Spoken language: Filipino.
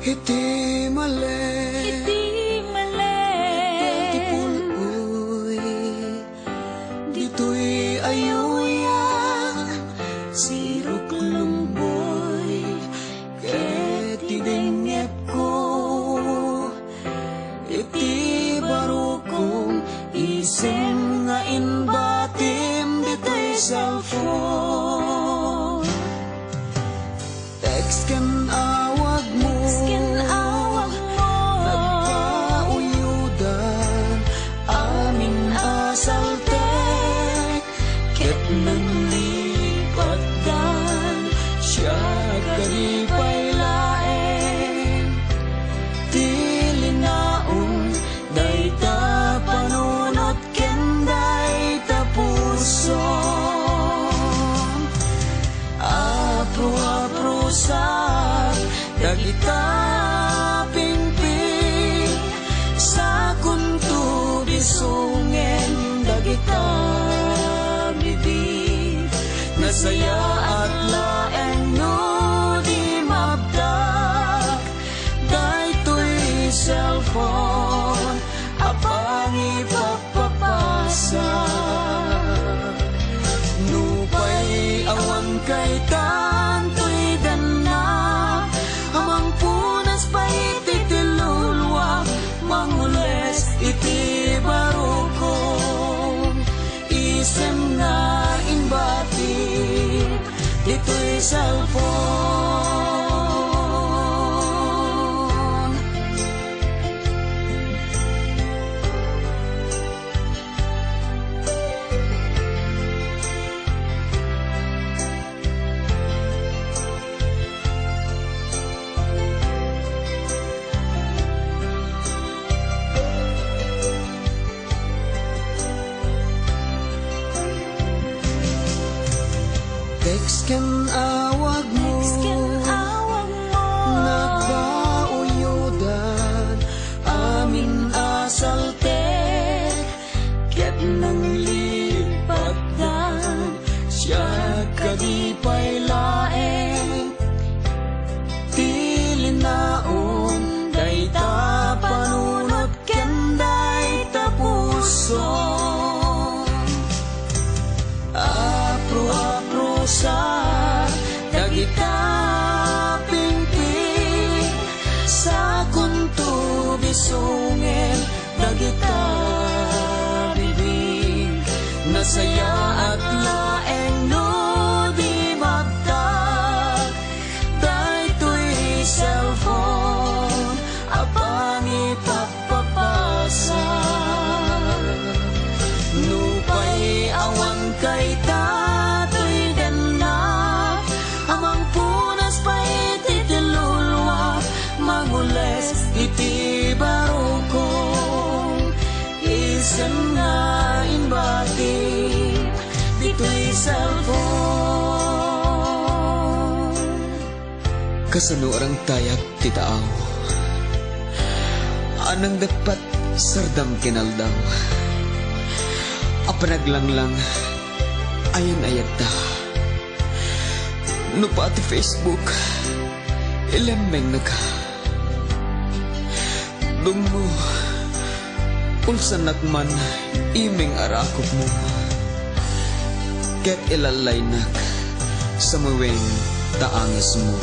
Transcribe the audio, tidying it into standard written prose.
Iti mali Iti puloy Dito'y ayuyan Sirok lumboy Ket idengep ko Iti barukong Ising nga inbatim Dito'y cellphone Text kan awag mo Nagpauyudan Amin asaltek Ket nanlipatan Siya kalipay laeng Tilinaong Dayta panunot ken dayta puson Apro-aprosan Dagita pingping Sa kunto bisungen Dagita bibig Nasaya at laeng no di mabdak Dayto'y cellphone Apang ipapapasa Nupay awan kay tanto'y dana Amang punas pa iti tilulwa Mangules iti barukong Isem nga inbati Dito'y cellphone Text kan awag mo Nagpauyudan Amin asaltek Ket nanglipatan Siya kadipay laeng Tilinaon Dayta panunot ken dayta puson Apro-aprosa Dagita pingping Sa kunto bisungen Dagita bibig Nasaya at laeng no di magtak Dayto'y cellphone Apang ipapapasa Nupay awan kay tato'y dana Amang punas pa iti tilulwa Mangules iti barukong Isem nga inbati Dito'y cellphone Kasano arang tayak titaaw Anang dapat sardam kinaldaw Apanaglang ayan ayat ta No pati Facebook Ilembeng na ka Dungo Ulsan nakman Iming arakop mo Ket ilalay nak Sa muweng taangas mo